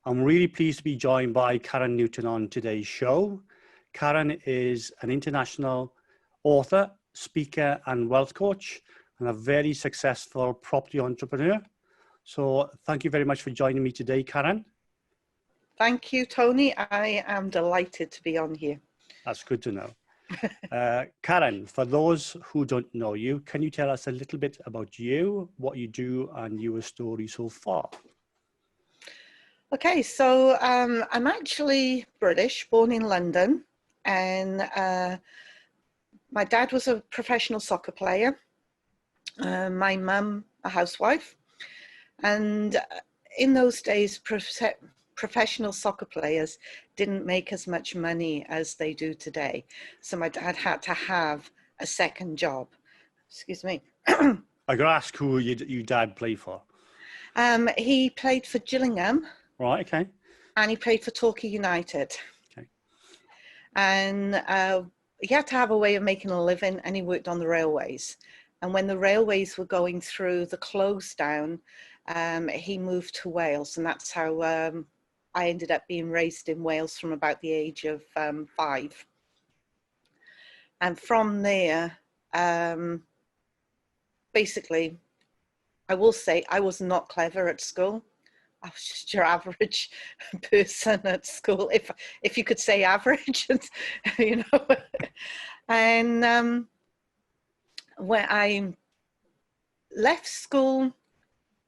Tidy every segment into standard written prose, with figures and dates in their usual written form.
I'm really pleased to be joined by Karen Newtown on today's show. Karen is an international author, speaker, and wealth coach, and a very successful property entrepreneur. So thank you very much for joining me today, Karen. Thank you, Tony. I am delighted to be on here. That's good to know. Karen, for those who don't know you, can you tell us a little bit about you, what you do, and your story so far? Okay, so I'm actually British, born in London, and my dad was a professional soccer player, my mum a housewife, and in those days professional soccer players didn't make as much money as they do today, so my dad had to have a second job. Excuse me. I got to ask who your dad played for. He played for Gillingham. Right, okay. And he played for Torquay United. Okay. And he had to have a way of making a living, and he worked on the railways. And when the railways were going through the close down, he moved to Wales, and that's how I ended up being raised in Wales from about the age of 5. And from there, basically, I will say I was not clever at school. I was just your average person at school, if you could say average, you know. And when I left school,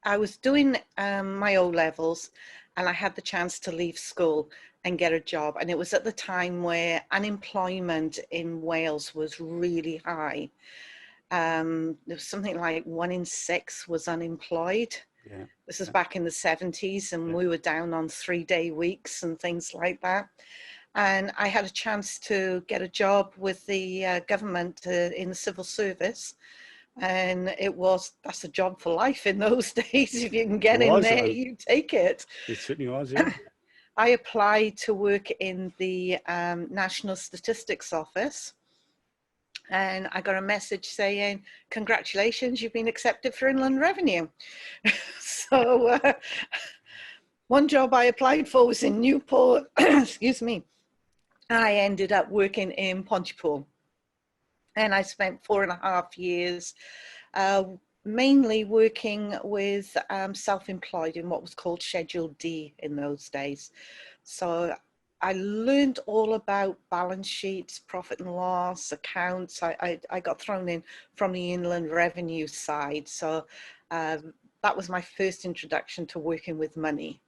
I was doing my O-levels, and I had the chance to leave school and get a job. And it was at the time where unemployment in Wales was really high. There was something like 1 in 6 was unemployed. Yeah. This is back in the 70s, and we were down on 3-day weeks and things like that. And I had a chance to get a job with the government in the civil service. And that's a job for life in those days. If you can get in there, you take it. It certainly was, yeah. I applied to work in the National Statistics Office. And I got a message saying, congratulations, you've been accepted for Inland Revenue. So one job I applied for was in Newport, excuse me. I ended up working in Pontypool. And I spent 4.5 years mainly working with self-employed in what was called Schedule D in those days. So I learned all about balance sheets, profit and loss, accounts. I got thrown in from the Inland Revenue side. So that was my first introduction to working with money.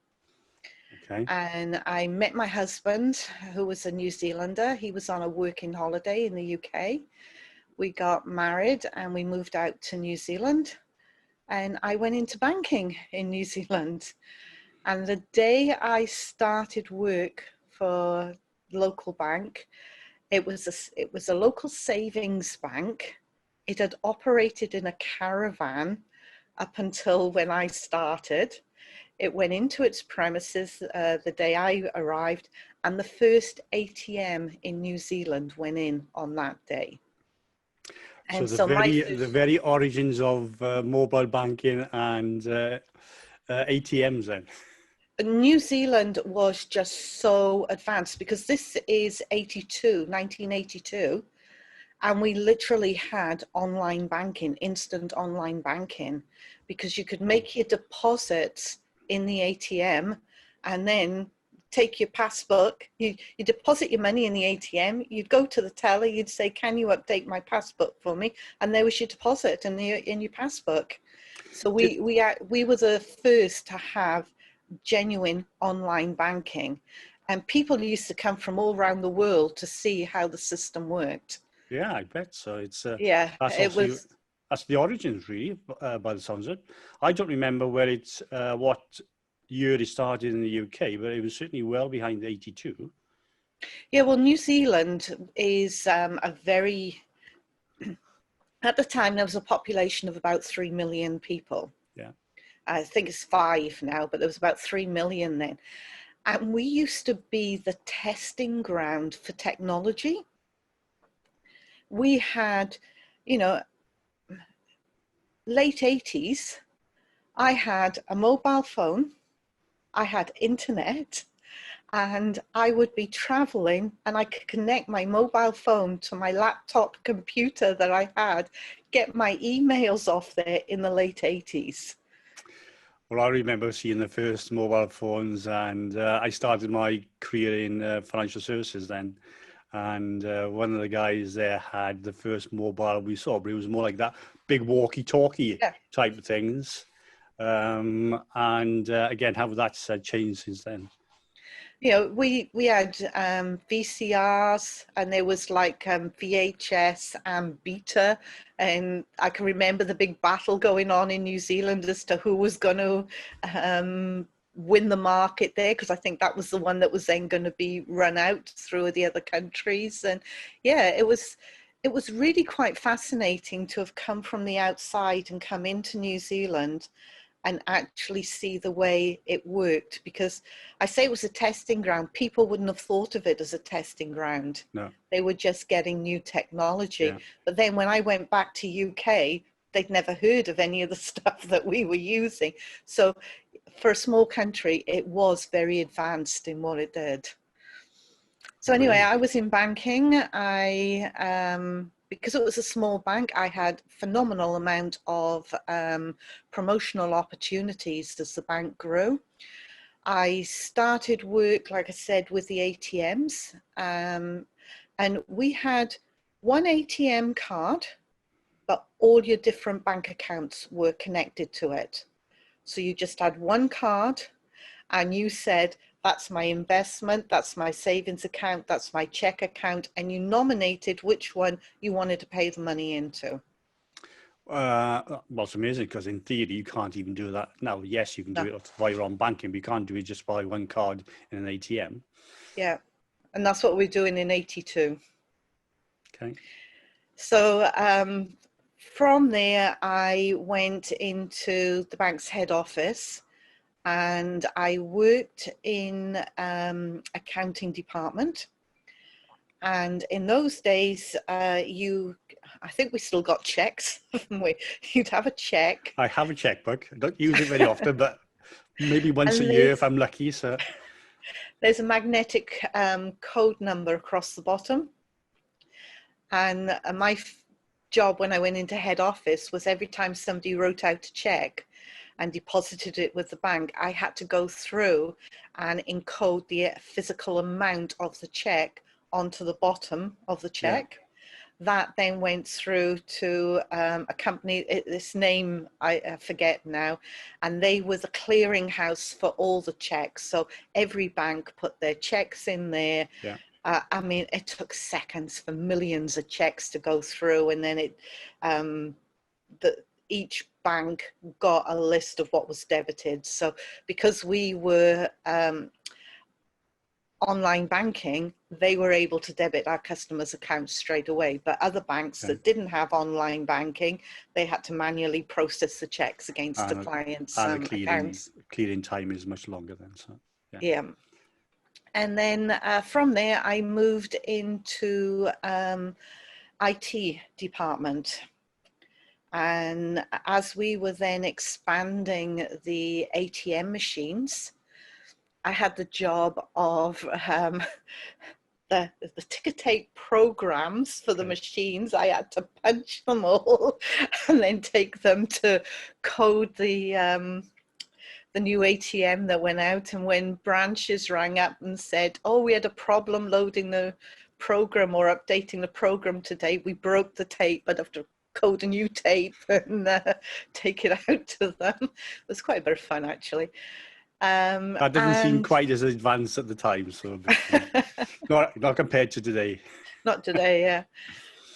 Okay. And I met my husband, who was a New Zealander. He was on a working holiday in the UK. We got married and we moved out to New Zealand. And I went into banking in New Zealand. And the day I started work for local bank, it was a local savings bank. It had operated in a caravan up until when I started. It went into its premises the day I arrived, and the first ATM in New Zealand went in on that day. And so the very origins of mobile banking and ATMs then. New Zealand was just so advanced, because this is 1982, and we literally had online banking, instant online banking, because you could make your deposits in the ATM and then take your passbook. You deposit your money in the ATM, you'd go to the teller, you'd say, can you update my passbook for me? And there was your deposit in your passbook. So we were the first to have genuine online banking, and people used to come from all around the world to see how the system worked. Yeah, I bet so. It's That's the origins, really, by the sounds of it. I don't remember where it's what year it started in the UK, but it was certainly well behind 82. Yeah, well, New Zealand is a very at the time there was a population of about 3 million people. Yeah. I think it's 5 now, but there was about 3 million then. And we used to be the testing ground for technology. We had, late 80s, I had a mobile phone, I had internet, and I would be traveling and I could connect my mobile phone to my laptop computer that I had, get my emails off there in the late 80s. Well, I remember seeing the first mobile phones, and I started my career in financial services then. And one of the guys there had the first mobile we saw, but it was more like that big walkie-talkie Yeah. type of things. And again, how that's changed since then. You know, we had VCRs, and there was like VHS and Beta, and I can remember the big battle going on in New Zealand as to who was going to win the market there, because I think that was the one that was then going to be run out through the other countries. And yeah, it was really quite fascinating to have come from the outside and come into New Zealand and actually see the way it worked, because I say it was a testing ground. People wouldn't have thought of it as a testing ground. No. They were just getting new technology. Yeah. But then when I went back to UK, they'd never heard of any of the stuff that we were using. So for a small country, it was very advanced in what it did. So anyway, I was in banking. Because it was a small bank, I had phenomenal amount of promotional opportunities as the bank grew. I started work, like I said, with the ATMs, and we had one ATM card, but all your different bank accounts were connected to it. So you just had one card, and you said, that's my investment, that's my savings account, that's my check account, and you nominated which one you wanted to pay the money into. Well, it's amazing, because in theory you can't even do that now. Yes, you can do it via your own banking, but you can't do it just by one card in an ATM. Yeah, and that's what we're doing in 82. Okay. So from there, I went into the bank's head office, and I worked in accounting department. And in those days, I think we still got checks. You'd have a check. I have a checkbook. I don't use it very often, but maybe once a year if I'm lucky. So there's a magnetic code number across the bottom. And my job when I went into head office was every time somebody wrote out a check and deposited it with the bank, I had to go through and encode the physical amount of the check onto the bottom of the check. Yeah. That then went through to a company, this name I forget now, and they were the clearinghouse for all the checks. So every bank put their checks in there. Yeah. I mean, it took seconds for millions of checks to go through, and then each bank got a list of what was debited. So because we were online banking, they were able to debit our customers' accounts straight away. But other banks that didn't have online banking, they had to manually process the checks against the client's accounts. Clearing time is much longer then. So yeah. And then from there, I moved into IT department. And as we were then expanding the ATM machines, I had the job of the ticker tape programs for the machines. I had to punch them all and then take them to code the new ATM that went out. And when branches rang up and said, oh, we had a problem loading the program or updating the program today, we broke the tape, but have to code a new tape and take it out to them. It was quite a bit of fun, actually. That didn't seem quite as advanced at the time, so not compared to today. Not today, yeah.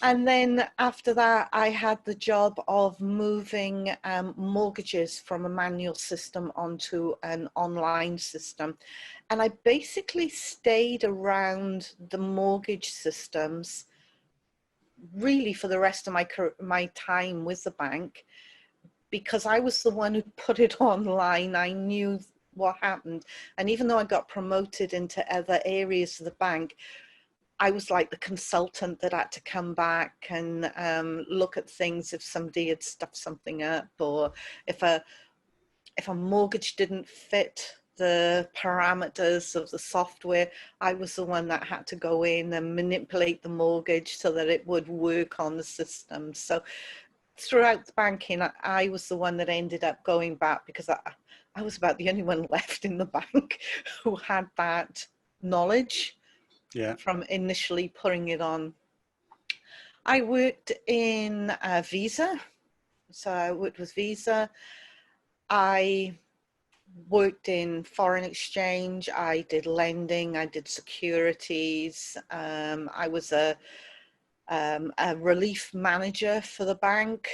And then after that, I had the job of moving mortgages from a manual system onto an online system. And I basically stayed around the mortgage systems really for the rest of my time with the bank, because I was the one who put it online. I knew what happened. And even though I got promoted into other areas of the bank, I was like the consultant that had to come back and look at things if somebody had stuffed something up, or if a mortgage didn't fit the parameters of the software. I was the one that had to go in and manipulate the mortgage so that it would work on the system. So throughout the banking, I was the one that ended up going back, because I was about the only one left in the bank who had that knowledge from initially putting it on. I worked in Visa. So I worked with Visa. I worked in foreign exchange. I did lending. I did securities. I was a relief manager for the bank.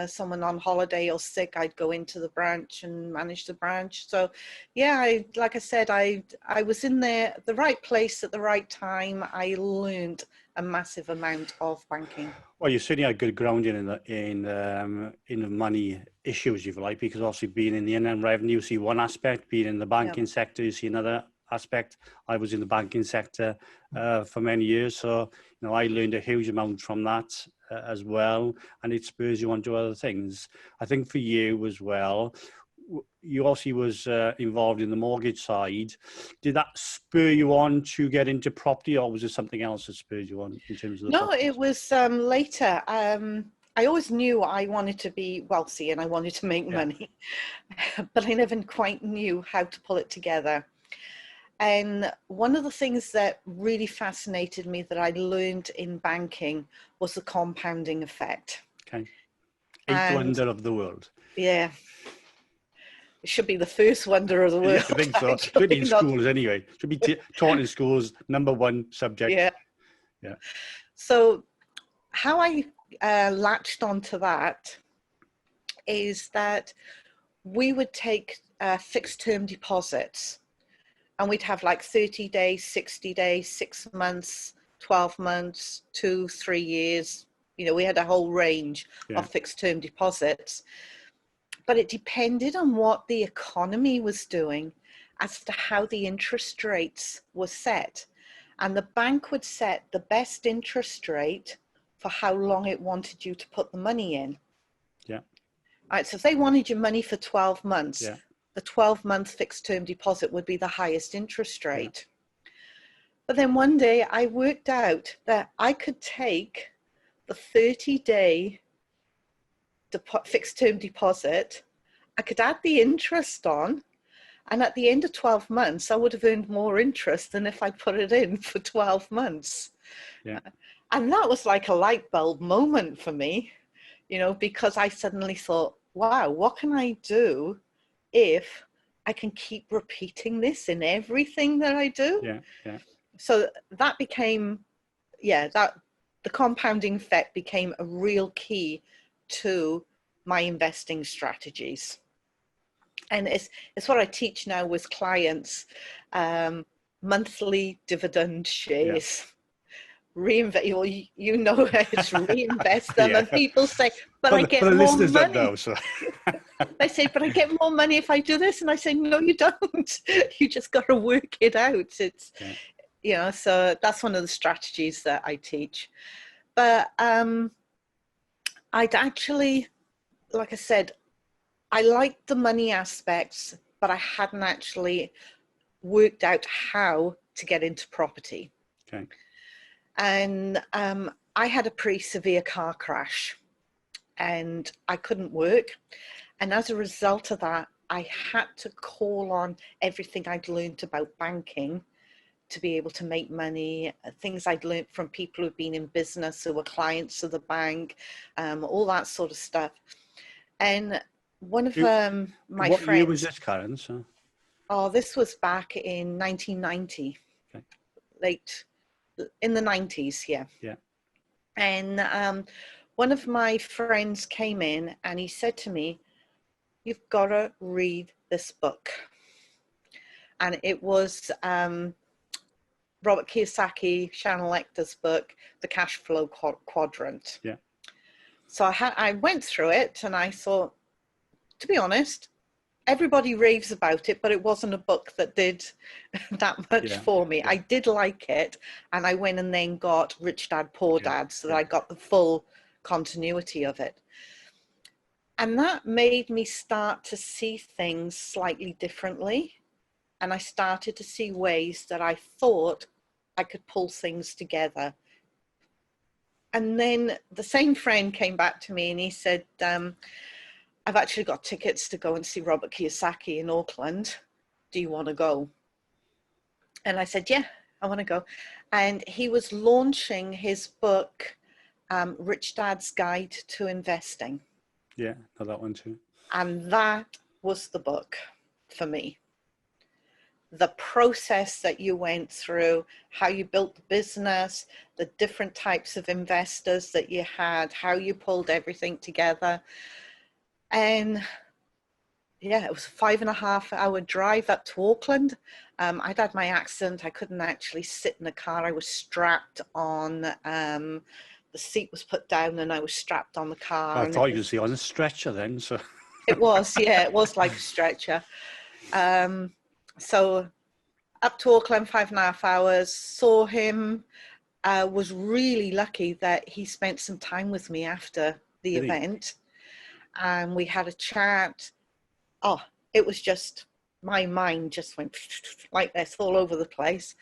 Someone on holiday or sick, I'd go into the branch and manage the branch. So yeah, like I said, I was in there, the right place at the right time. I learned a massive amount of banking. Well, you certainly had good grounding in the money issues, if you like, because obviously being in the inland revenue, you see one aspect, being in the banking sector, you see another aspect. I was in the banking sector for many years, so I learned a huge amount from that as well, and it spurs you on to other things. I think for you as well, you obviously was involved in the mortgage side. Did that spur you on to get into property, or was it something else that spurred you on in terms of the No, property? it was later. I always knew I wanted to be wealthy and I wanted to make money, but I never quite knew how to pull it together. And one of the things that really fascinated me that I learned in banking was the compounding effect. Okay. Eighth wonder of the world. Yeah. It should be the first wonder of the world. Yeah, I think so. Should be in schools anyway. Should be taught in schools, #1 subject. Yeah. Yeah. So how I latched onto that is that we would take fixed term deposits, and we'd have like 30 days, 60 days, 6 months, 12 months, 2, 3 years. We had a whole range of fixed term deposits, but it depended on what the economy was doing as to how the interest rates were set. And the bank would set the best interest rate for how long it wanted you to put the money in. Yeah. All right, so if they wanted your money for 12 months, the 12-month fixed term deposit would be the highest interest rate. But then one day I worked out that I could take the 30-day fixed term deposit, I could add the interest on, and at the end of 12 months, I would have earned more interest than if I put it in for 12 months. Yeah. And that was like a light bulb moment for me, because I suddenly thought, wow, what can I do if I can keep repeating this in everything that I do? Yeah, yeah. So that became, the compounding effect became a real key to my investing strategies. And it's what I teach now with clients, monthly dividend shares. Yeah. Reinvest, it's reinvest them. And people say, but I get more money. Know, so. They say, but I get more money if I do this. And I say, no, you don't. You just got to work it out. It's, so that's one of the strategies that I teach. But I'd actually, like I said, I liked the money aspects, but I hadn't actually worked out how to get into property. Okay. And I had a pretty severe car crash and I couldn't work. And as a result of that, I had to call on everything I'd learned about banking to be able to make money, things I'd learned from people who've been in business, who were clients of the bank, all that sort of stuff. And one of my what friends... What year was this, Karen? So? Oh, this was back in 1990. Okay. Late, in the 90s, yeah. Yeah. And one of my friends came in and he said to me, you've got to read this book. And it was Robert Kiyosaki, Sharon Lecter's book, The Cash Flow Quadrant. Yeah. So I went through it and I thought, to be honest, everybody raves about it, but it wasn't a book that did that much for me. Yeah. I did like it, and I went and then got Rich Dad, Poor Dad, so that I got the full continuity of it. And that made me start to see things slightly differently. and I started to see ways that I thought I could pull things together. And then the same friend came back to me and he said, I've actually got tickets to go and see Robert Kiyosaki in Auckland. Do you want to go? And I said, yeah, I want to go. And he was launching his book, Rich Dad's Guide to Investing. Yeah, know that one too. And that was the book for me. The process that you went through, how you built the business, the different types of investors that you had, how you pulled everything together. And yeah, it was a 5.5-hour drive up to Auckland. I'd had my accident. I couldn't actually sit in the car. I was strapped on, the seat was put down and I was strapped on the car. I thought you could see on a stretcher then. So it was, yeah, it was like a stretcher. So up to Auckland, 5.5 hours, saw him, was really lucky that he spent some time with me after the event. And we had a chat. Oh, it was just, my mind just went like this all over the place.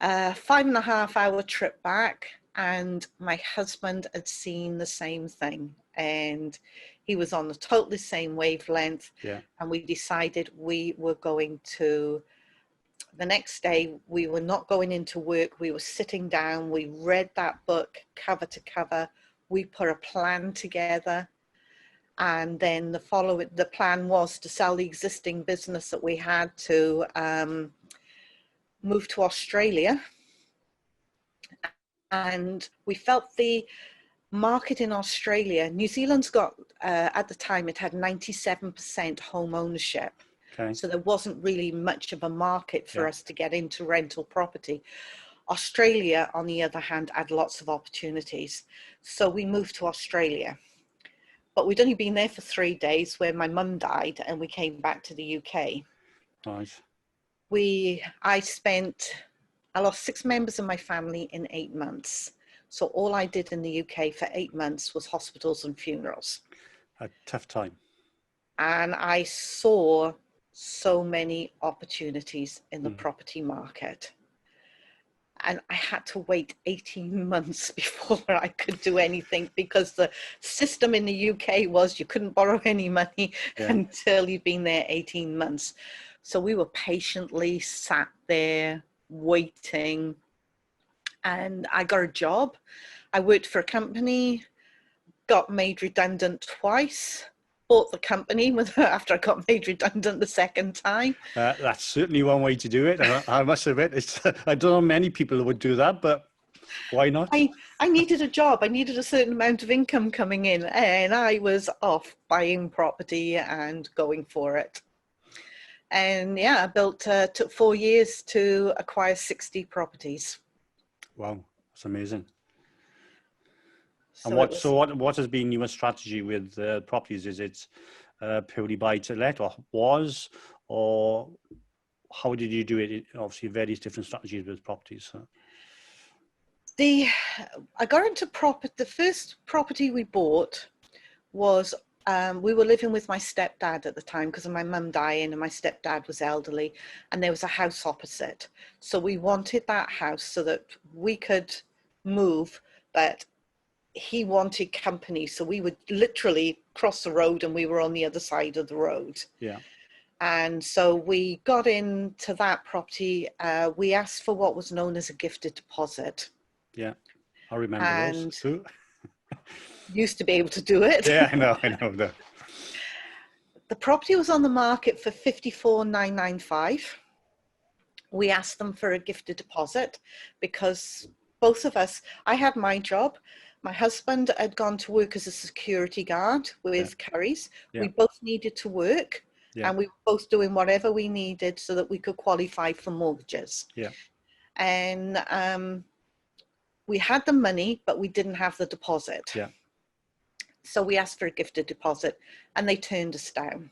5.5-hour trip back, and my husband had seen the same thing, and he was on the totally same wavelength. Yeah. And we decided we were going to, the next day, we were not going into work. We were sitting down. We read that book cover to cover. We put a plan together. And then the plan was to sell the existing business that we had, to move to Australia. And we felt the market in Australia, New Zealand's got, at the time, it had 97% home ownership. Okay. So there wasn't really much of a market for us to get into rental property. Australia, on the other hand, had lots of opportunities. So we moved to Australia. But we'd only been there for 3 days when my mum died and we came back to the UK. Right. I lost 6 members of my family in 8 months. So all I did in the UK for 8 months was hospitals and funerals. A tough time. And I saw so many opportunities in the property market. And I had to wait 18 months before I could do anything, because the system in the UK was you couldn't borrow any money until you'd been there 18 months. So we were patiently sat there waiting, and I got a job. I worked for a company, got made redundant twice. Bought the company after I got made redundant the second time. That's certainly one way to do it. I must admit, I don't know many people who would do that, but why not? I needed a job. I needed a certain amount of income coming in, and I was off buying property and going for it. And yeah, I took 4 years to acquire 60 properties. Wow, that's amazing. So and what has been your strategy with properties? Is it purely buy to let, or how did you do it? Obviously, various different strategies with properties. So. I got into the first property we bought was, we were living with my stepdad at the time because of my mum dying, and my stepdad was elderly, and there was a house opposite. So we wanted that house so that we could move, but he wanted company. So we would literally cross the road and we were on the other side of the road. Yeah. And so we got into that property. We asked for what was known as a gifted deposit. Yeah, I remember those too. Used to be able to do it. Yeah, I know. The property was on the market for $54,995. We asked them for a gifted deposit because both of us, I had my job. My husband had gone to work as a security guard with Curry's. Yeah. We both needed to work, and we were both doing whatever we needed so that we could qualify for mortgages. Yeah. And we had the money, but we didn't have the deposit. Yeah. So we asked for a gifted deposit, and they turned us down.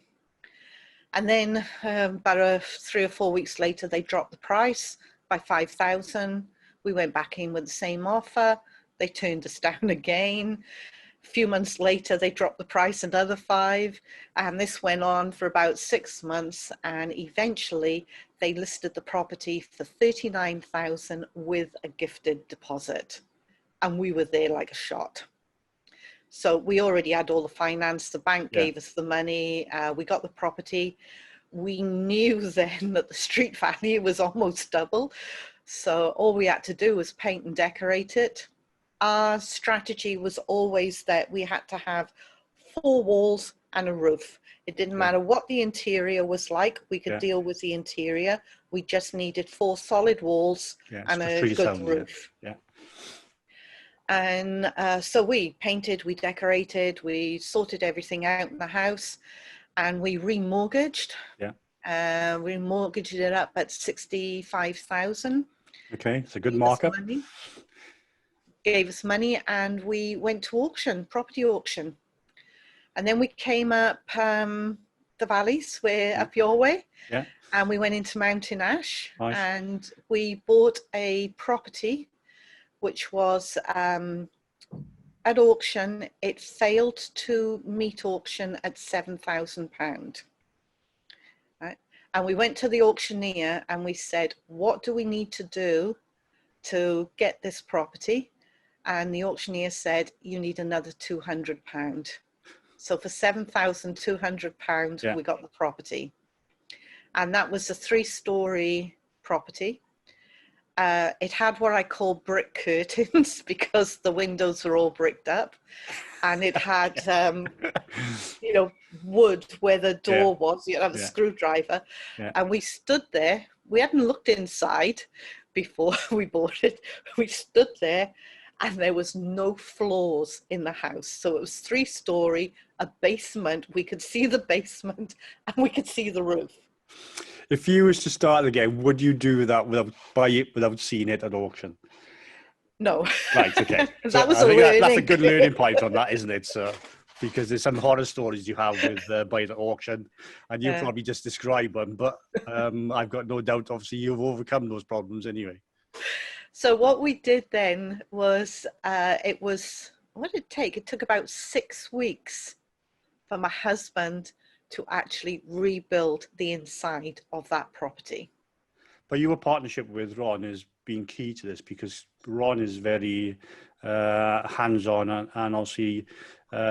And then about 3 or 4 weeks later, they dropped the price by $5,000. We went back in with the same offer. They turned us down again. A few months later, they dropped the price another 5, and this went on for about 6 months, and eventually they listed the property for 39,000 with a gifted deposit, and we were there like a shot. So we already had all the finance, the bank gave us the money, we got the property. We knew then that the street value was almost double, so all we had to do was paint and decorate it. Our strategy was always that we had to have 4 walls and a roof. It didn't matter what the interior was like, we could deal with the interior. We just needed 4 solid walls and a good roof. And so we painted, we decorated, we sorted everything out in the house, and we remortgaged. We mortgaged it up at 65,000. Okay, it's a good markup. Gave us money, and we went to auction, property auction. And then we came up the valleys, we're up your way, and we went into Mountain Ash, and we bought a property which was at auction. It failed to meet auction at £7,000. Right? And we went to the auctioneer and we said, what do we need to do to get this property? And the auctioneer said, you need another £200. So for £7,200, we got the property. And that was a 3-story property. It had what I call brick curtains because the windows were all bricked up. And it had, you know, wood where the door was, you know, the screwdriver. And we stood there. We hadn't looked inside before we bought it. We stood there, and there was no floors in the house. So it was 3-story, a basement. We could see the basement and we could see the roof. If you was to start again, would you do that without seeing it at auction? No. Right, okay. That was that's a good learning point on that, isn't it? So, because there's some horror stories you have with buying at auction, and you probably just describe them, but I've got no doubt, obviously, you've overcome those problems anyway. So what we did then was, what did it take? It took about 6 weeks for my husband to actually rebuild the inside of that property. But your partnership with Ron has been key to this, because Ron is very hands-on and obviously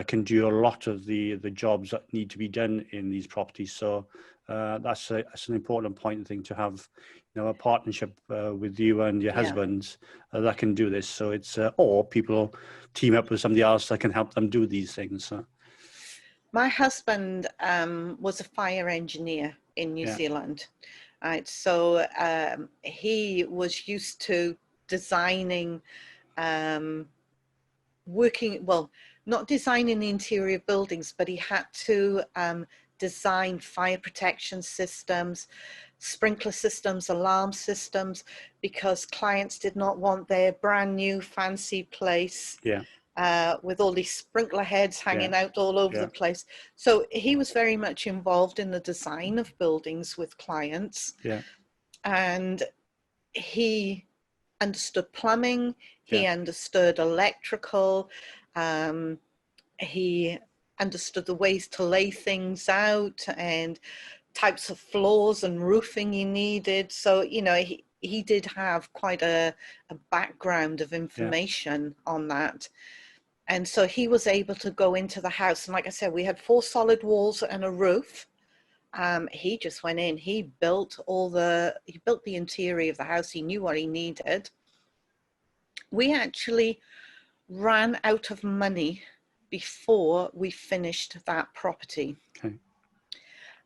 can do a lot of the jobs that need to be done in these properties. So that's an important point, I think, to have, you know, a partnership with you and your husbands that can do this. So it's or people team up with somebody else that can help them do these things. So. My husband was a fire engineer in New Zealand. Right, so he was used to designing, not designing the interior buildings, but he had to design fire protection systems, sprinkler systems, alarm systems, because clients did not want their brand new fancy place with all these sprinkler heads hanging out all over the place. So he was very much involved in the design of buildings with clients. And he understood plumbing, he understood electrical, he understood the ways to lay things out and types of floors and roofing he needed. So, you know, he did have quite a background of information on that. And so he was able to go into the house. And like I said, we had 4 solid walls and a roof. He just went in, he built the interior of the house. He knew what he needed. We actually ran out of money before we finished that property. Okay.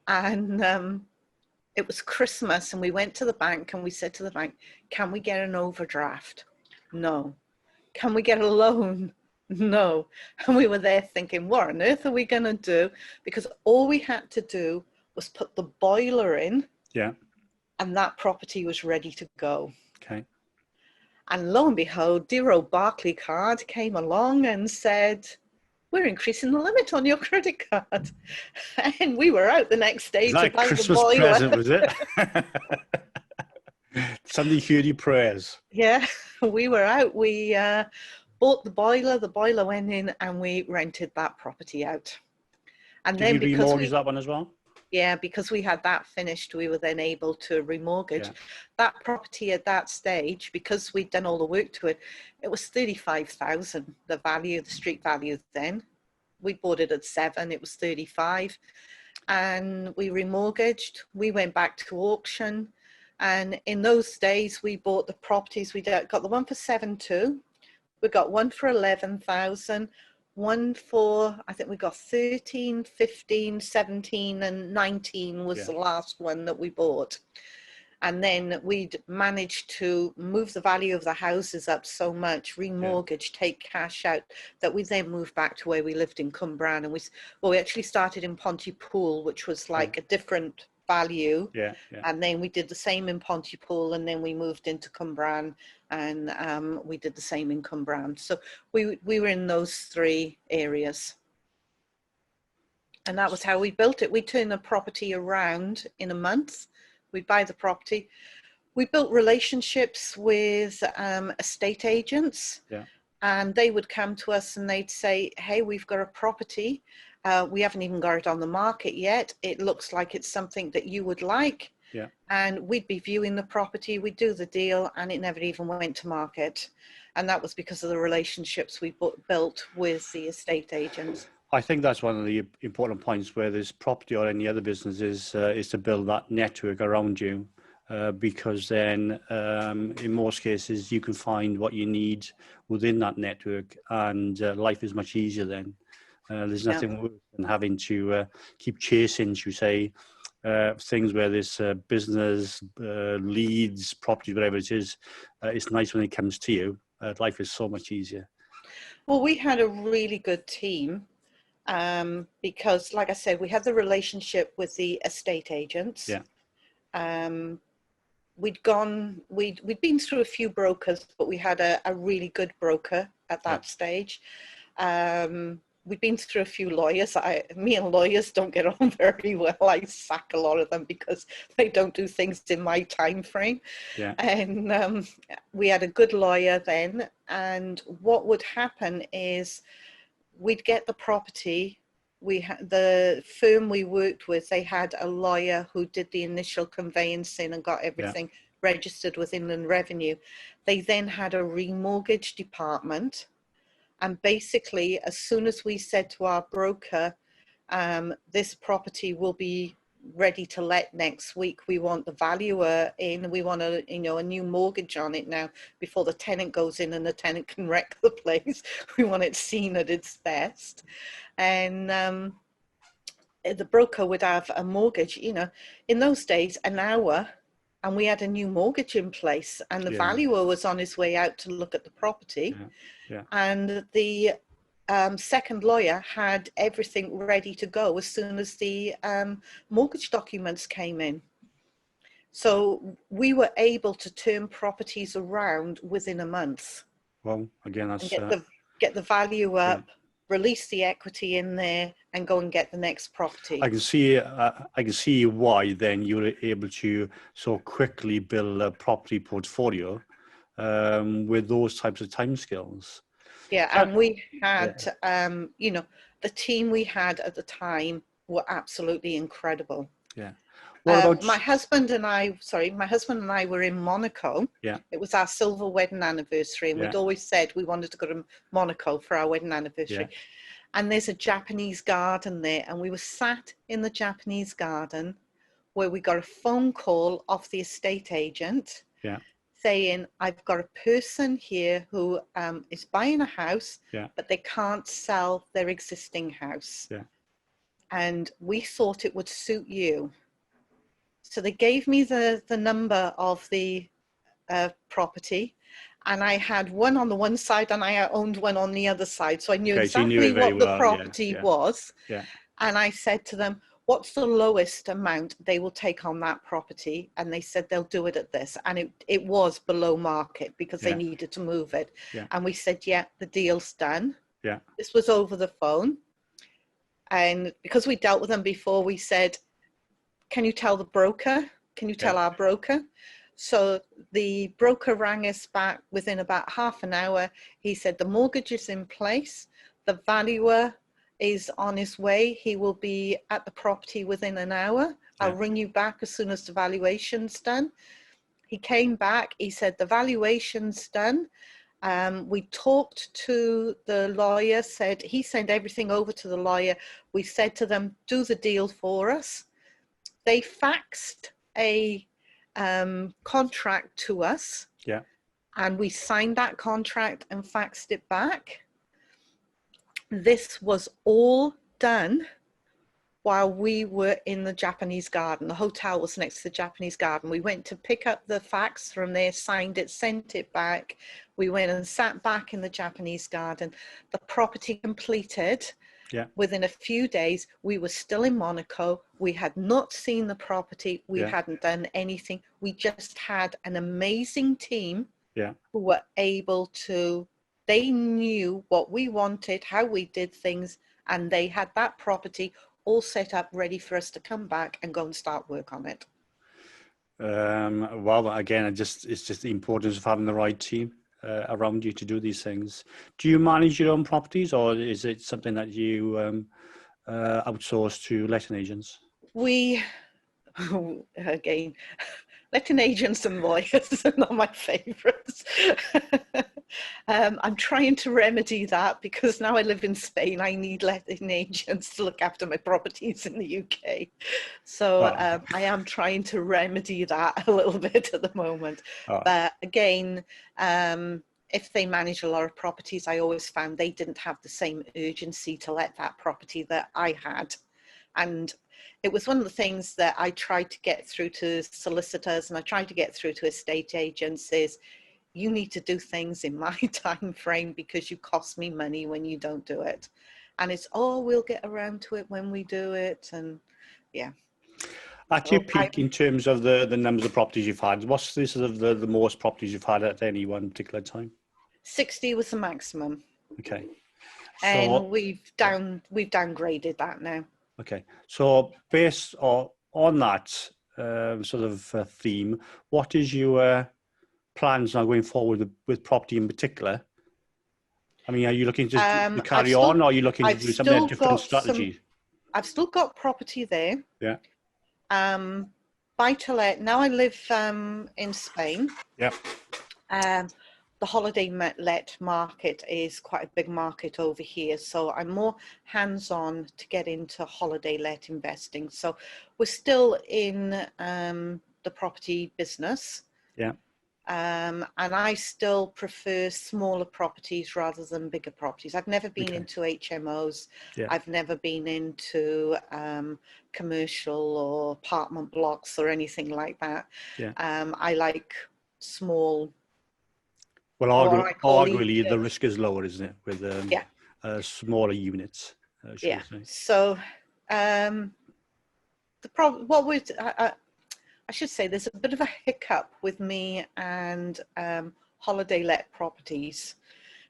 And it was Christmas, and we went to the bank and we said to the bank, can we get an overdraft? No. Can we get a loan? No. And we were there thinking, what on earth are we going to do? Because all we had to do was put the boiler in, and that property was ready to go. Okay. And lo and behold, dear old Barclaycard came along and said, we're increasing the limit on your credit card. And we were out the next day to buy the boiler. Present, was it? Somebody heard your prayers. Yeah, we were out. We bought the boiler went in, and we rented that property out. And Did then you because remortgage that one as well? yeah, because we had that finished, we were then able to remortgage that property at that stage. Because we'd done all the work to it, it was 35,000, the value, the street value then. We bought it at 7, it was 35. And we remortgaged, we went back to auction. And in those days, we bought the properties. We got the one for 7.2, we got one for 11,000, one for, I think we got 13, 15, 17, and 19 was the last one that we bought. And then we'd managed to move the value of the houses up so much, remortgage, take cash out, that we then moved back to where we lived in Cwmbran. And we actually started in Pontypool, which was like a different value. And then we did the same in Pontypool, and then we moved into Cwmbran, and we did the same in Cwmbran. So we were in those 3 areas. And that was how we built it. We turned the property around in a month. We'd buy the property. We built relationships with estate agents, and they would come to us and they'd say, hey, we've got a property. We haven't even got it on the market yet. It looks like it's something that you would like. And we'd be viewing the property, we'd do the deal, and it never even went to market. And that was because of the relationships we built with the estate agents. I think that's one of the important points, where there's property or any other business, is to build that network around you, because then in most cases you can find what you need within that network, and life is much easier then. There's nothing worse than having to keep chasing, should we say, things where there's business, leads, property, whatever it is. It's nice when it comes to you. Life is so much easier. Well, we had a really good team. Because, like I said, we had the relationship with the estate agents. We'd been through a few brokers, but we had a really good broker at that stage. We'd been through a few lawyers. Me and lawyers don't get on very well. I sack a lot of them because they don't do things in my time frame. And we had a good lawyer then. And what would happen is, we'd get the property. The firm we worked with, they had a lawyer who did the initial conveyancing and got everything registered with Inland Revenue. They then had a remortgage department. And basically, as soon as we said to our broker, this property will be ready to let next week, we want the valuer in, we want a new mortgage on it now before the tenant goes in and the tenant can wreck the place. We want it seen at its best. And the broker would have a mortgage, in those days, an hour, and we had a new mortgage in place, and the valuer was on his way out to look at the property. And the second lawyer had everything ready to go as soon as the mortgage documents came in. So we were able to turn properties around within a month. Well, again, that's get the value up, release the equity in there, and go and get the next property. I can see why then you were able to so quickly build a property portfolio with those types of timescales. And we had, the team we had at the time were absolutely incredible. My husband and I were in Monaco. It was our silver wedding anniversary, and we'd always said we wanted to go to Monaco for our wedding anniversary. And there's a Japanese garden there, and we were sat in the Japanese garden where we got a phone call off the estate agent saying, I've got a person here who is buying a house, but they can't sell their existing house. And we thought it would suit you. So they gave me the number of the property, and I had one on the one side and I owned one on the other side. So I knew exactly what the property was. And I said to them, what's the lowest amount they will take on that property? And they said they'll do it at this. And it was below market because they needed to move it. And we said, the deal's done. This was over the phone. And because we dealt with them before, we said, can you tell the broker? Can you tell our broker? So the broker rang us back within about half an hour. He said the mortgage is in place, the valuer is on his way, he will be at the property within an hour. I'll ring you back as soon as the valuation's done. He came back, he said the valuation's done. We talked to the lawyer, said he sent everything over to the lawyer. We said to them, do the deal for us. They faxed a contract to us, and we signed that contract and faxed it back. This was all done while we were in the Japanese garden. The hotel was next to the Japanese garden. We went to pick up the fax from there, signed it, sent it back. We went and sat back in the Japanese garden. The property completed. Within a few days. We were still in Monaco. We had not seen the property. We hadn't done anything. We just had an amazing team who were able to, they knew what we wanted, how we did things, and they had that property all set up, ready for us to come back and go and start work on it. Well, again, it's just the importance of having the right team around you to do these things. Do you manage your own properties, or is it something that you outsource to letting agents? We, again, letting agents and lawyers are not my favourites. I'm trying to remedy that, because now I live in Spain, I need letting agents to look after my properties in the UK. So I am trying to remedy that a little bit at the moment. But again, if they manage a lot of properties, I always found they didn't have the same urgency to let that property that I had. And it was one of the things that I tried to get through to solicitors, and I tried to get through to estate agents, is you need to do things in my time frame, because you cost me money when you don't do it. And it's, oh, we'll get around to it when we do it. And At your peak, in terms of the numbers of properties you've had, what's the sort of the most properties you've had at any one particular time? 60 was the maximum. Okay. So, and we've downgraded that now. Okay. So based on that sort of theme, what is your plans now going forward with property in particular? I mean, are you looking to carry on, or are you looking to do something, a different strategy? I've still got property there. Yeah. Buy to let. Now I live in Spain. Yeah. The holiday let market is quite a big market over here. So I'm more hands-on to get into holiday let investing. So we're still in the property business. Yeah. And I still prefer smaller properties rather than bigger properties. I've never been into HMOs. Yeah. I've never been into commercial or apartment blocks or anything like that. Yeah. I like small. Well, arguably the risk is lower, isn't it, with smaller units? Yeah. So the problem, I should say, there's a bit of a hiccup with me and holiday let properties,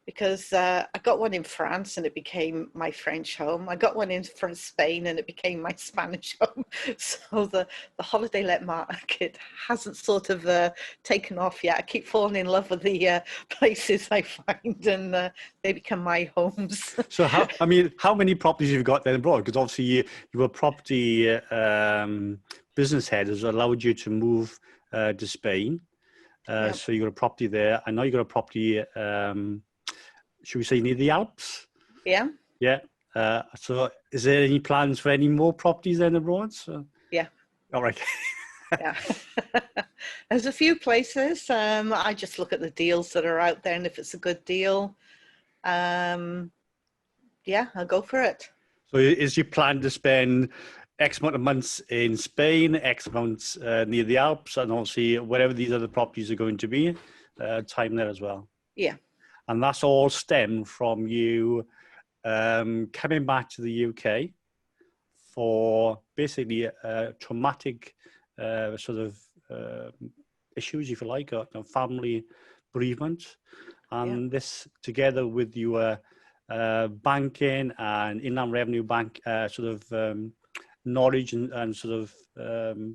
because I got one in France and it became my French home. I got one in Spain and it became my Spanish home. So the holiday let market hasn't sort of taken off yet. I keep falling in love with the places I find, and they become my homes. So how many properties you've got then abroad? Because obviously you were property business head, has allowed you to move to Spain. Yep. So you got a property there. I know you got a property, should we say, near the Alps? Yeah. Yeah. So is there any plans for any more properties then abroad? So... Yeah. All right. Yeah. There's a few places. I just look at the deals that are out there, and if it's a good deal, yeah, I'll go for it. So is your plan to spend X amount of months in Spain, X amounts near the Alps, and obviously wherever these other properties are going to be, time there as well? Yeah. And that's all stemmed from you coming back to the UK for basically traumatic sort of issues, if you like, or family bereavement. And this, together with your banking and Inland Revenue Bank sort of knowledge and sort of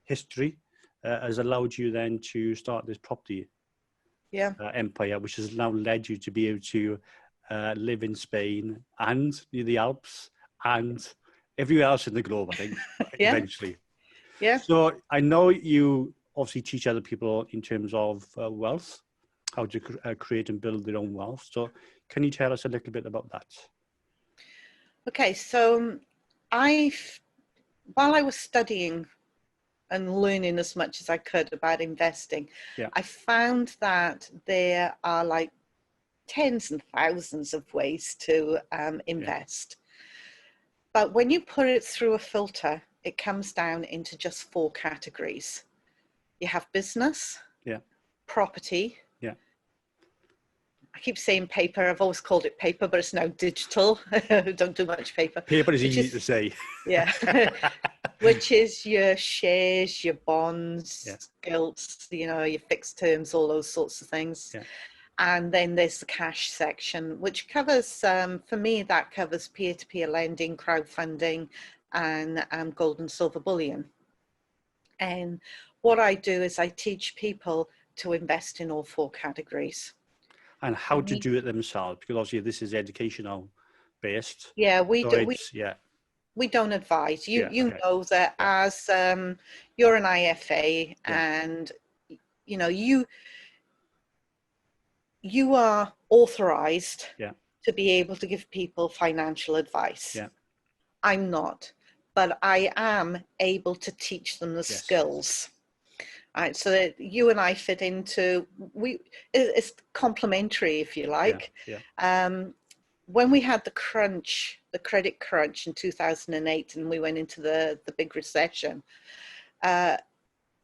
history, has allowed you then to start this property empire, which has now led you to be able to live in Spain and near the Alps and everywhere else in the globe, I think, eventually. Yeah. So I know you obviously teach other people in terms of wealth, how to create and build their own wealth. So can you tell us a little bit about that? Okay, so while I was studying and learning as much as I could about investing, I found that there are like tens and thousands of ways to invest. But when you put it through a filter, it comes down into just 4 categories. You have business, property. I keep saying paper. I've always called it paper, but it's now digital. Don't do much paper. Paper is easy to say. Yeah. Which is your shares, your bonds, gilts, you know, your fixed terms, all those sorts of things. And then there's the cash section, which covers, for me, that covers peer-to-peer lending, crowdfunding, and gold and silver bullion. And what I do is I teach people to invest in all 4 categories. And how to do it themselves, because obviously this is educational based. Yeah, we don't advise. You know that as you're an IFA and you know you are authorized to be able to give people financial advice. I'm not, but I am able to teach them the skills. Right, so that you and I fit into, it's complementary, if you like. When we had the credit crunch in 2008, and we went into the big recession, a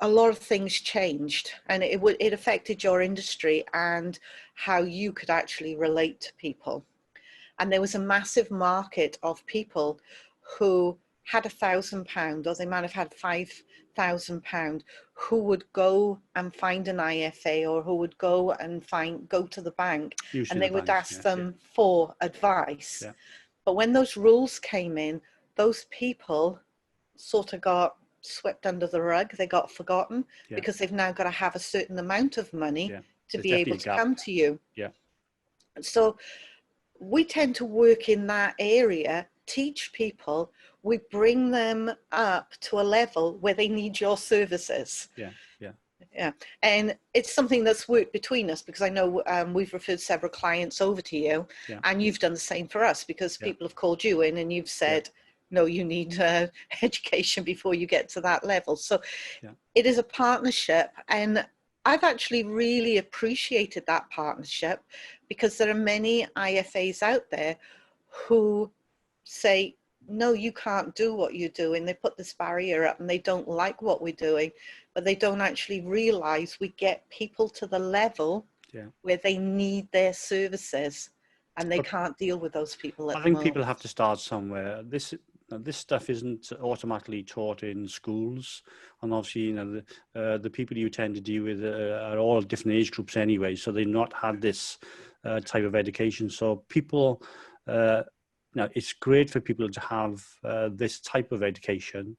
lot of things changed, and it affected your industry and how you could actually relate to people. And there was a massive market of people who had £1,000, or they might have had £5,000, who would go and find an IFA, or who would go and go to the bank, and they would ask them for advice. But when those rules came in, those people sort of got swept under the rug. They got forgotten because they've now got to have a certain amount of money to be able to come to you. So we tend to work in that area, teach people. We bring them up to a level where they need your services. And it's something that's worked between us, because I know we've referred several clients over to you, and you've done the same for us, because people have called you in and you've said, no, you need education before you get to that level. So it is a partnership, and I've actually really appreciated that partnership, because there are many IFAs out there who say, no, you can't do what you do, and they put this barrier up and they don't like what we're doing, but they don't actually realize we get people to the level where they need their services, and they can't deal with those people at the moment. I think people have to start somewhere. This stuff isn't automatically taught in schools, and obviously, you know, the people you tend to deal with are all different age groups anyway, so they've not had this type of education. So people, you know, it's great for people to have this type of education,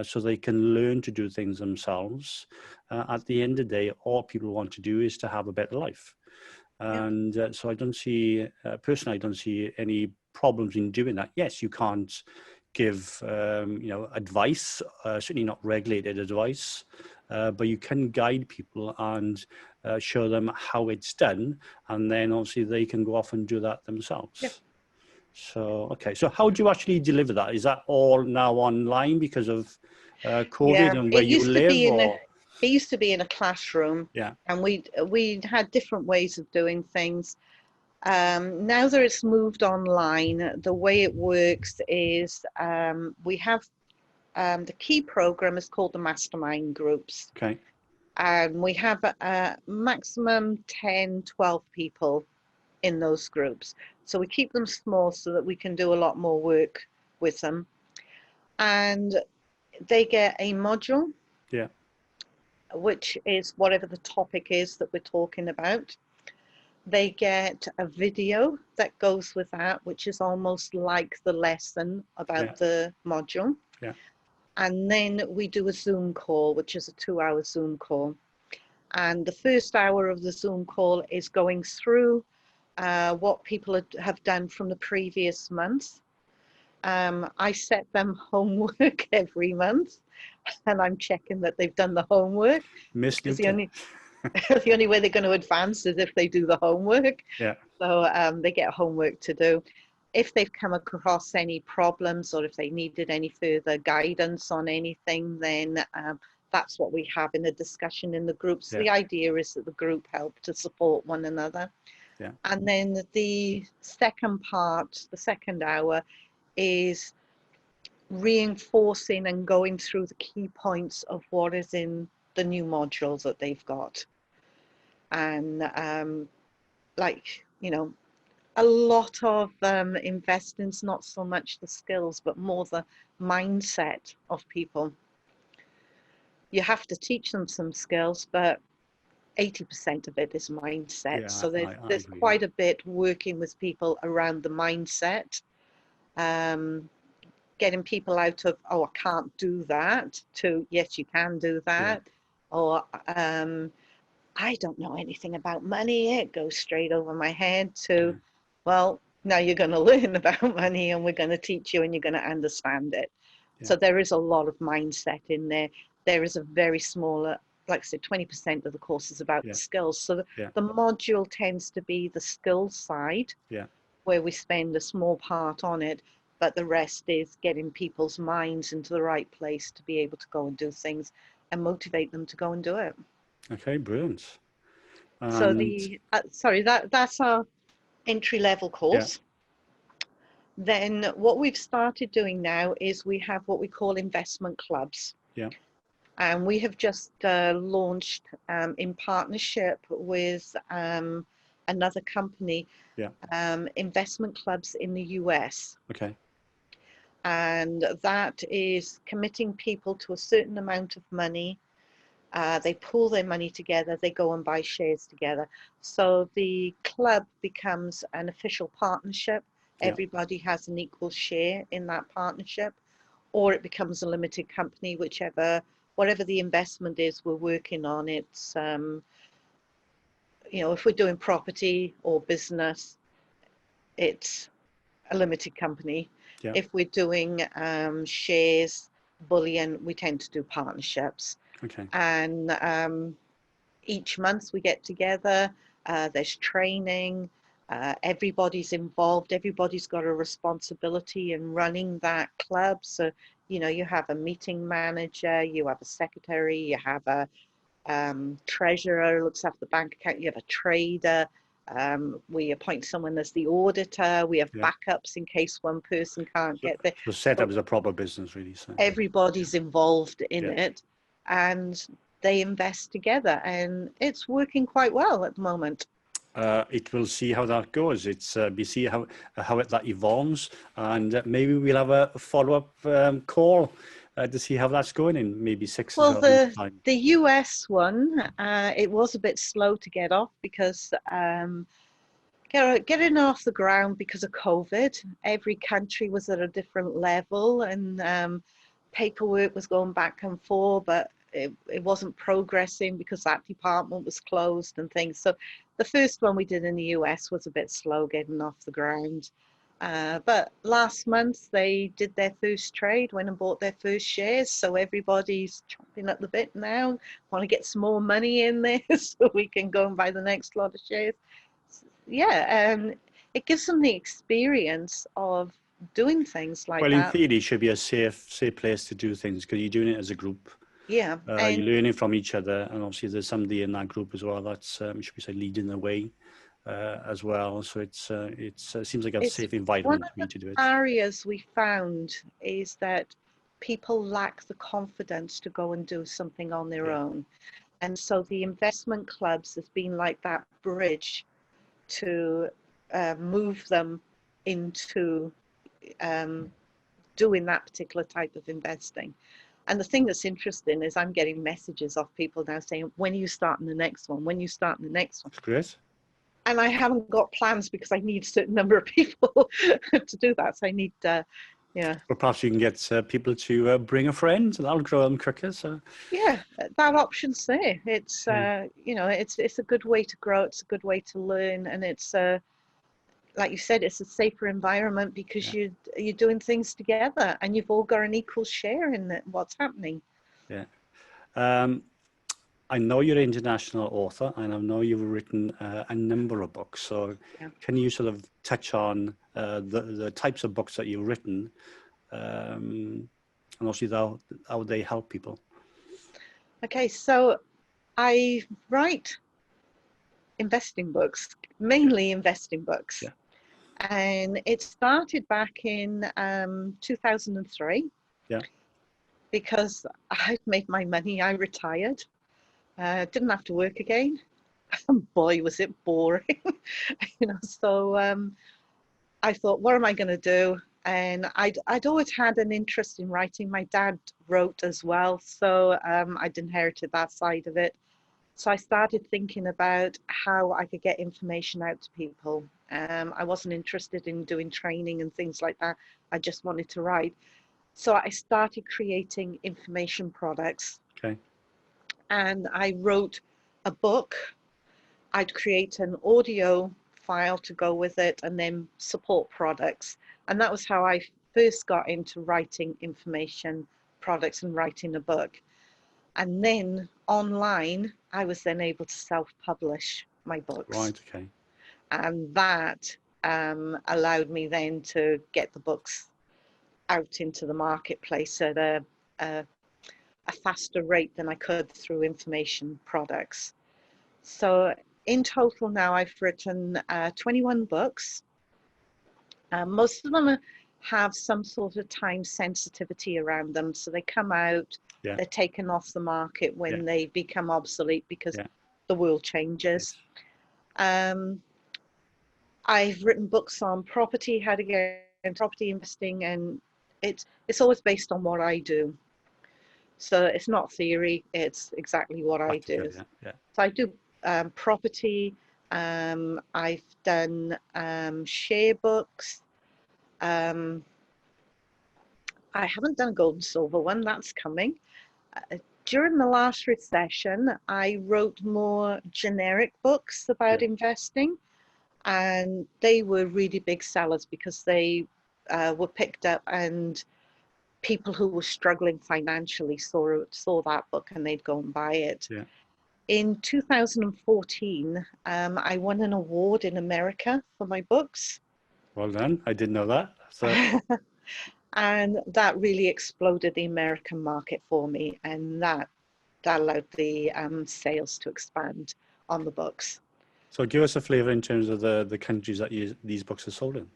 so they can learn to do things themselves. At the end of the day, all people want to do is to have a better life. And so I don't see, personally, I don't see any problems in doing that. Yes, you can't give, you know, advice, certainly not regulated advice, but you can guide people and show them how it's done, and then obviously they can go off and do that themselves. So, okay. So how do you actually deliver that? Is that all now online because of COVID and where you live? It used to be in a classroom, and we had different ways of doing things. Now that it's moved online, the way it works is we have the key program is called the mastermind groups. Okay. And we have a maximum 10, 12 people in those groups. So we keep them small so that we can do a lot more work with them. And they get a module, which is whatever the topic is that we're talking about. They get a video that goes with that, which is almost like the lesson about the module. And then we do a Zoom call, which is a 2-hour Zoom call. And the first hour of the Zoom call is going through what people have done from the previous month. I set them homework every month, and I'm checking that they've done the homework. Miss Because Newton. the only way they're going to advance is if they do the homework. Yeah. So they get homework to do. If they've come across any problems or if they needed any further guidance on anything, then that's what we have in a discussion in the group. So the idea is that the group help to support one another. Yeah. And then the second part, the second hour, is reinforcing and going through the key points of what is in the new modules that they've got. And like, you know, a lot of investing's not so much the skills, but more the mindset of people. You have to teach them some skills, but 80% of it is mindset. Yeah, so I there's agree. quite a bit working with people around the mindset, getting people out of, oh, I can't do that, to, yes, you can do that. Or I don't know anything about money, it goes straight over my head, to, well, now you're going to learn about money and we're going to teach you and you're going to understand it. So there is a lot of mindset in there. There is a very small, like I said, 20% of the course is about the skills. So the module tends to be the skills side, where we spend a small part on it, but the rest is getting people's minds into the right place to be able to go and do things and motivate them to go and do it. Okay, brilliant. So sorry, that's our entry-level course. Then what we've started doing now is we have what we call investment clubs. And we have just launched in partnership with another company, investment clubs in the US. Okay. And that is committing people to a certain amount of money. They pool their money together, they go and buy shares together. So the club becomes an official partnership. Everybody has an equal share in that partnership, or it becomes a limited company, whatever the investment is we're working on. It's, you know, if we're doing property or business, it's a limited company. If we're doing shares, bullion, we tend to do partnerships. Okay. And each month we get together, there's training, everybody's involved, everybody's got a responsibility in running that club. So, you know, you have a meeting manager, you have a secretary, you have a treasurer who looks after the bank account, you have a trader, we appoint someone as the auditor, we have backups in case one person can't get there. So set up as a proper business, really. So everybody's involved in it, and they invest together, and it's working quite well at the moment. It will see how that goes. It's we see how that evolves, and maybe we'll have a follow-up call to see how that's going in maybe 6 to 12 months' time. The US one, it was a bit slow to get off because getting off the ground because of COVID. Every country was at a different level, and paperwork was going back and forth, but it wasn't progressing because that department was closed and things. So the first one we did in the US was a bit slow getting off the ground. But last month they did their first trade, went and bought their first shares. So everybody's chomping at the bit now, want to get some more money in there so we can go and buy the next lot of shares. And it gives them the experience of doing things like that. Well, in theory, it should be a safe place to do things because you're doing it as a group. You're learning from each other, and obviously there's somebody in that group as well that's should we say leading the way as well. So it seems like a safe environment for me to do it. One of the barriers we found is that people lack the confidence to go and do something on their own, and so the investment clubs has been like that bridge to move them into doing that particular type of investing. And the thing that's interesting is I'm getting messages off people now saying, when are you starting the next one? When are you starting the next one? That's great. And I haven't got plans because I need a certain number of people to do that. So I need Yeah. Or perhaps you can get people to bring a friend, and that'll grow them quicker. So Yeah, that option's there. It's you know, it's a good way to grow. It's a good way to learn, and it's like you said, it's a safer environment because you're doing things together, and you've all got an equal share in what's happening. Yeah. I know you're an international author, and I know you've written a number of books. So can you sort of touch on the types of books that you've written, and also how they help people? Okay, so I write investing books, mainly investing books. Yeah. And it started back in 2003. Yeah. Because I'd made my money, I retired. Didn't have to work again. And boy, was it boring. You know, so I thought, what am I going to do? And I'd always had an interest in writing. My dad wrote as well, so I'd inherited that side of it. So I started thinking about how I could get information out to people. I wasn't interested in doing training and things like that. I just wanted to write. So I started creating information products. Okay. And I wrote a book. I'd create an audio file to go with it, and then support products. And that was how I first got into writing information products and writing a book. And then online, I was then able to self-publish my books. Right, okay. And that allowed me then to get the books out into the marketplace at a faster rate than I could through information products. So in total now I've written 21 books. Most of them have some sort of time sensitivity around them. So they come out, they're taken off the market when they become obsolete because the world changes. I've written books on property, how to get into property investing, and it's always based on what I do. So it's not theory, it's exactly what I do. So I do property, I've done share books. I haven't done a gold and silver one, that's coming. During the last recession, I wrote more generic books about investing, and they were really big sellers because they were picked up, and people who were struggling financially saw that book and they'd go and buy it. In 2014, I won an award in America for my books. Well done. I didn't know that. So. And that really exploded the American market for me, and that allowed the sales to expand on the books. So give us a flavour in terms of the countries that these books are sold in.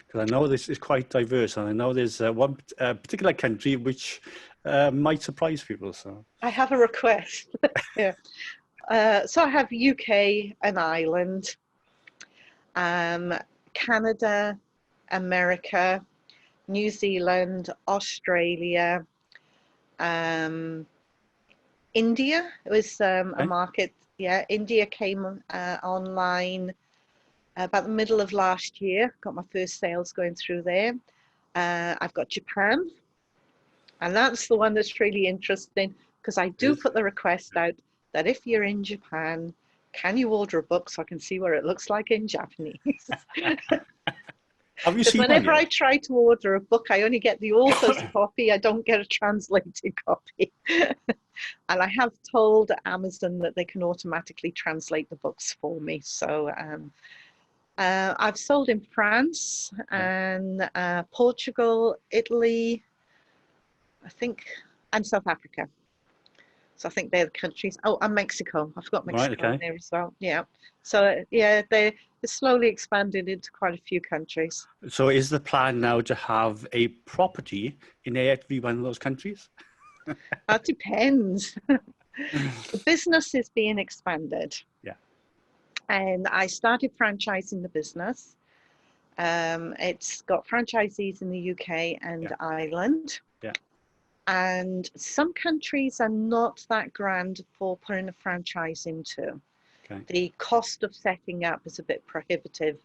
Because I know this is quite diverse, and I know there's one particular country which might surprise people. So I have a request. So I have UK and Ireland, Canada, America, New Zealand, Australia, India. It was a market. Yeah, India came online about the middle of last year. Got my first sales going through there. I've got Japan, and that's the one that's really interesting because I do put the request out that if you're in Japan, can you order a book so I can see what it looks like in Japanese? Have you seen whenever I try to order a book, I only get the author's copy. I don't get a translated copy. And I have told Amazon that they can automatically translate the books for me. So I've sold in France and Portugal, Italy, I think, and South Africa. So I think they're the countries. Oh, and Mexico. I forgot Mexico in there as well. Yeah. So yeah, they're slowly expanded into quite a few countries. So is the plan now to have a property in every one of those countries? That depends. The business is being expanded. Yeah. And I started franchising the business. It's got franchisees in the UK and Ireland. Yeah. And some countries are not that grand for putting a franchise into. Okay. The cost of setting up is a bit prohibitive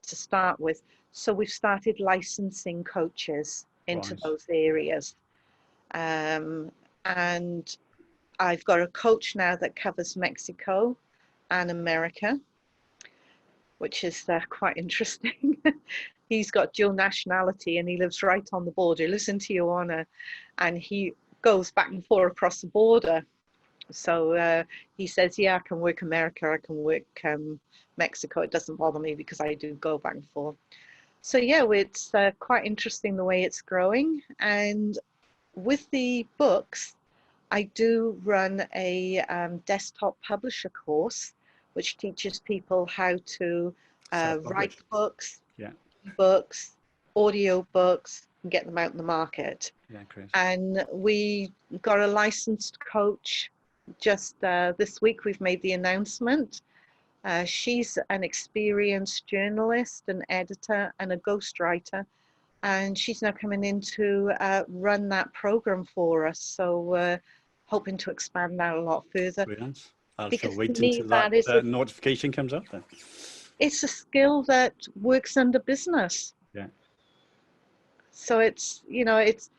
to start with. So we've started licensing coaches into Right. those areas. And I've got a coach now that covers Mexico and America, which is quite interesting. He's got dual nationality and he lives right on the border. He lives in Tijuana and he goes back and forth across the border. So he says, yeah, I can work America, I can work Mexico. It doesn't bother me because I do go back and forth. So yeah, it's quite interesting the way it's growing. And with the books, I do run a desktop publisher course, which teaches people how to write books, Yeah. books, audio books, and get them out in the market. Yeah, great. And we got a licensed coach just this week. We've made the announcement. She's an experienced journalist, an editor, and a ghostwriter. And she's now coming in to run that program for us. So hoping to expand that a lot further. Brilliant. I'll Because wait to me, until that is notification comes up then. it's a skill that works under business. Yeah. So it's, you know, it's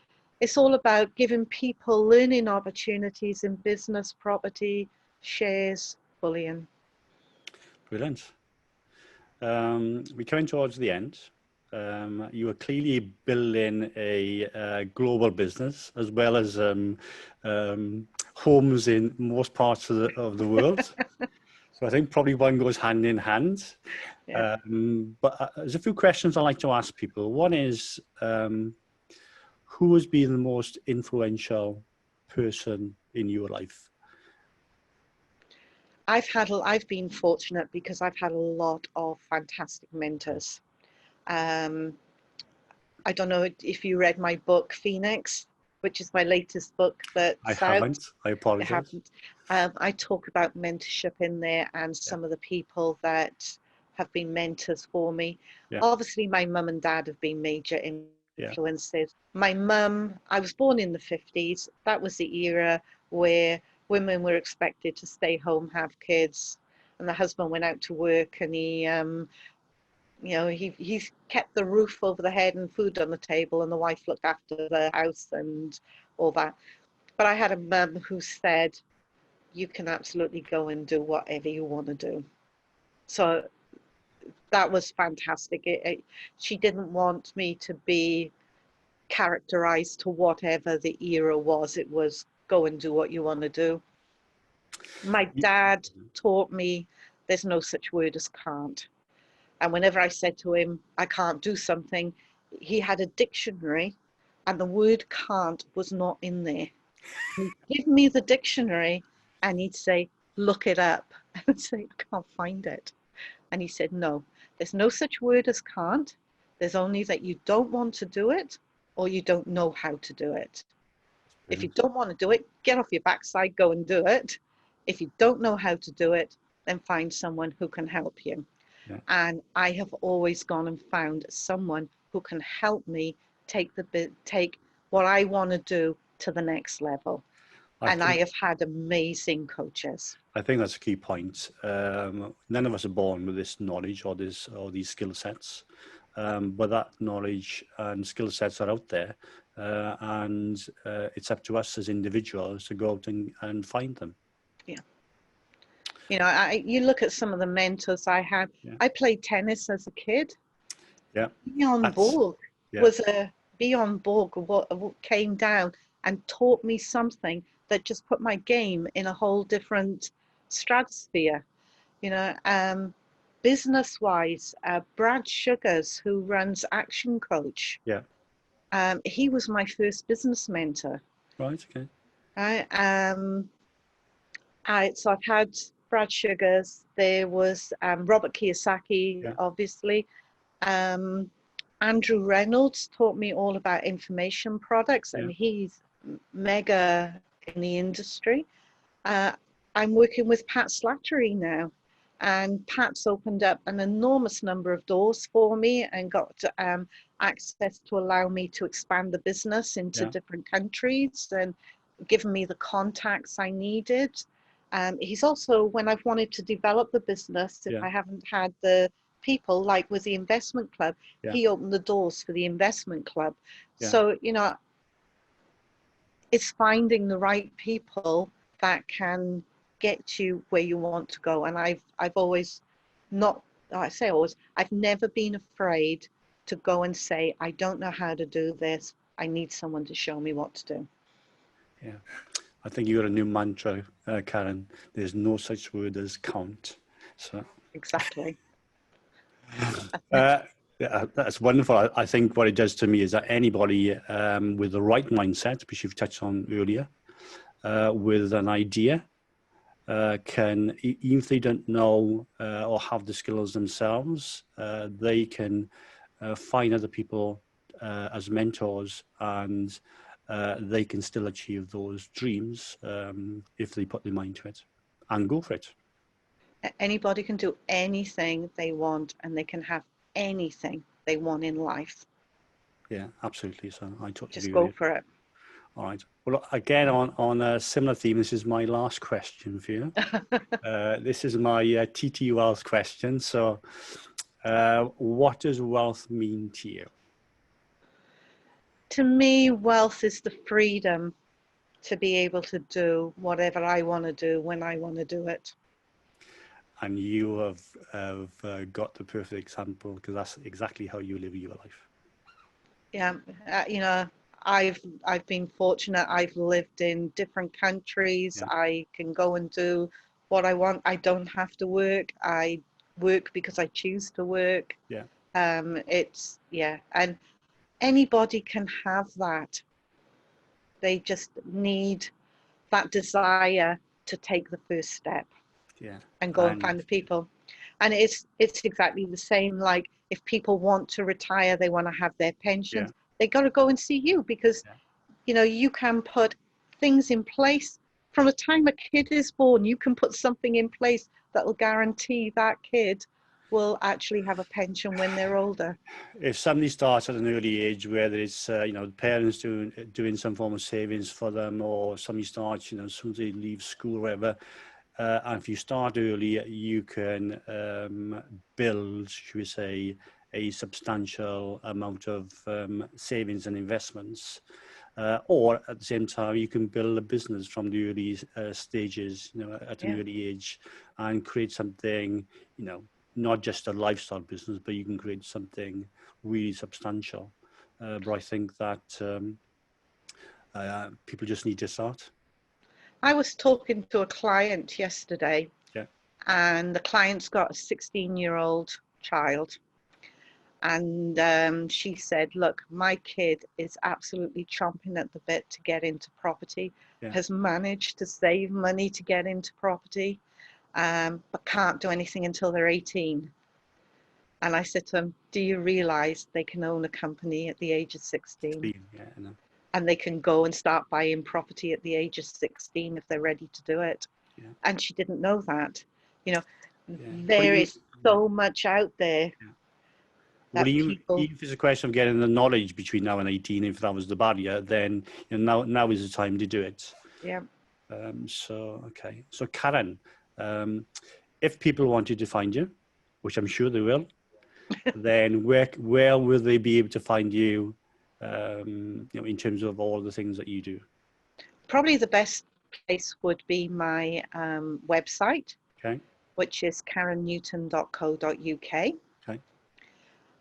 all about giving people learning opportunities in business, property, shares, bullion. Brilliant. We're coming towards the end. You are clearly building a global business as well as homes in most parts of the world. So I think probably one goes hand in hand. Yeah. But there's a few questions I like to ask people. One is, who has been the most influential person in your life? I've been fortunate because I've had a lot of fantastic mentors. I don't know if you read my book, Phoenix, which is my latest book that's out. Haven't. I apologize. I haven't. I talk about mentorship in there and some of the people that have been mentors for me. Yeah. Obviously, my mum and dad have been major influences. My mum, I was born in the 50s. That was the era where women were expected to stay home, have kids, and the husband went out to work and you know, he kept the roof over the head and food on the table, and the wife looked after the house and all that. But I had a mum who said, you can absolutely go and do whatever you want to do. So that was fantastic. She didn't want me to be characterized to whatever the era was. It was go and do what you want to do. My dad taught me there's no such word as can't. And whenever I said to him, I can't do something, he had a dictionary and the word can't was not in there. He'd give me the dictionary and he'd say, look it up. And I'd say, I can't find it. And he said, no, there's no such word as can't. There's only that you don't want to do it or you don't know how to do it. If you don't want to do it, get off your backside, go and do it. If you don't know how to do it, then find someone who can help you. Yeah. And I have always gone and found someone who can help me take what I want to do to the next level. I have had amazing coaches. I think that's a key point. None of us are born with this knowledge or these skill sets, but that knowledge and skill sets are out there, and it's up to us as individuals to go out and find them. Yeah. You know, you look at some of the mentors I had. Yeah. I played tennis as a kid. Yeah. Bjorn Borg came down and taught me something that just put my game in a whole different stratosphere. You know, business-wise, Brad Sugars, who runs Action Coach. Yeah. He was my first business mentor. Right. Okay. So I've had Brad Sugars, there was Robert Kiyosaki, obviously. Andrew Reynolds taught me all about information products, and he's mega in the industry. I'm working with Pat Slattery now, and Pat's opened up an enormous number of doors for me and got access to allow me to expand the business into different countries and given me the contacts I needed. He's also, when I've wanted to develop the business, if I haven't had the people, like with the investment club, Yeah. he opened the doors for the investment club. Yeah. So, you know, it's finding the right people that can get you where you want to go. And I've always not, I say always, I've never been afraid to go and say, I don't know how to do this. I need someone to show me what to do. Yeah. I think you got a new mantra, Karen. There's no such word as count. So Exactly. yeah, that's wonderful. I think what it does to me is that anybody with the right mindset, which you've touched on earlier, with an idea, can, even if they don't know or have the skills themselves, they can find other people as mentors, and they can still achieve those dreams if they put their mind to it and go for it. Anybody can do anything they want, and they can have anything they want in life. Yeah, absolutely. So I totally Just agree go with you. for it. All right. Well, again, on a similar theme, this is my last question for you. This is my TT Wealth question. So what does wealth mean to you? To me, wealth is the freedom to be able to do whatever I want to do when I want to do it. And you have got the perfect example, because that's exactly how you live your life. Yeah, you know, I've been fortunate. I've lived in different countries. Yeah. I can go and do what I want. I don't have to work. I work because I choose to work. Yeah. It's, yeah, and anybody can have that. They just need that desire to take the first step Yeah. and go and find the people. And it's exactly the same. Like, if people want to retire, they want to have their pensions, Yeah. they got to go and see you, because Yeah. you know, you can put things in place from the time a kid is born. You can put something in place that will guarantee that kid will actually have a pension when they're older. If somebody starts at an early age, whether it's you know, parents doing some form of savings for them, or somebody starts, you know, as soon as they leave school or whatever, and if you start early, you can build, should we say, a substantial amount of savings and investments. Or at the same time, you can build a business from the early stages, you know, at an early age, and create something, you know, not just a lifestyle business, but you can create something really substantial. But I think that people just need to start. I was talking to a client yesterday, Yeah. and the client's got a 16-year-old child. And she said, look, my kid is absolutely chomping at the bit to get into property, Yeah. has managed to save money to get into property, but can't do anything until they're 18. And I said to him, do you realize they can own a company at the age of 16? Yeah, I know. And they can go and start buying property at the age of 16 if they're ready to do it. Yeah. And she didn't know that. You know, Yeah. there is so much out there. Yeah. That Well, people, even if it's a question of getting the knowledge between now and 18, if that was the barrier, then you know, now is the time to do it. yeah. So, okay. So, Karen, if people wanted to find you, which I'm sure they will, then where will they be able to find you, you know, in terms of all the things that you do? Probably the best place would be my website, Okay. which is karennewton.co.uk. Okay.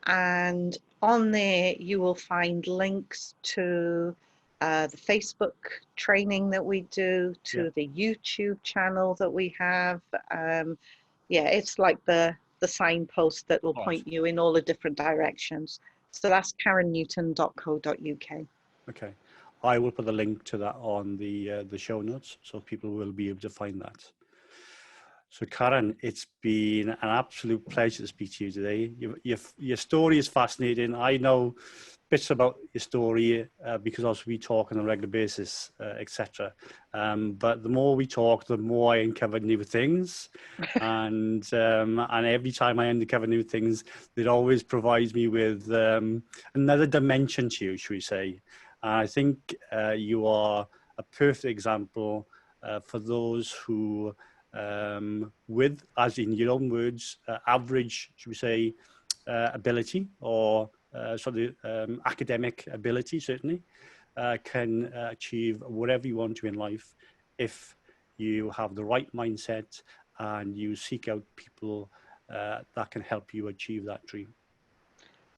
And on there, you will find links to the Facebook training that we do, to the YouTube channel that we have. Yeah, it's like the signpost that will point you in all the different directions. So that's karennewton.co.uk. Okay. I will put the link to that on the show notes, so people will be able to find that. So, Karen, it's been an absolute pleasure to speak to you today. Your story is fascinating. I know bits about your story because also we talk on a regular basis, etc. But the more we talk, the more I uncover new things, and every time I uncover new things, it always provides me with another dimension to you, should we say? And I think you are a perfect example for those who with, as in your own words, average, should we say, ability, or sort of academic ability, certainly, can achieve whatever you want to in life if you have the right mindset and you seek out people that can help you achieve that dream.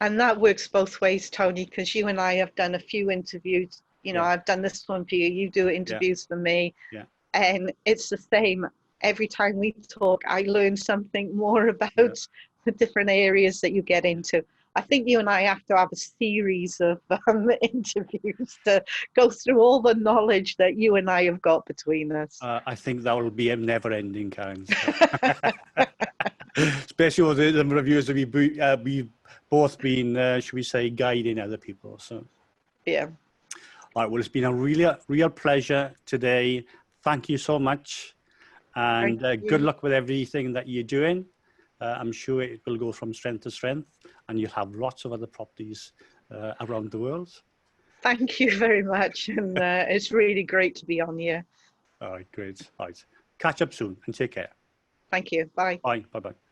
And that works both ways, Tony, because you and I have done a few interviews. You know, I've done this one for you, you do interviews for me. Yeah. And it's the same. Every time we talk, I learn something more about the different areas that you get into. I think you and I have to have a series of interviews to go through all the knowledge that you and I have got between us. I think that will be never ending, Karen. So. Especially with the number of years that we've both been, should we say, guiding other people. So, yeah. All right. Well, it's been a real pleasure today. Thank you so much, and good luck with everything that you're doing. I'm sure it will go from strength to strength, and you'll have lots of other properties around the world. Thank you very much, and it's really great to be on here. All right, great. All right. Catch up soon and take care. Thank you. Bye. Bye. Bye-bye.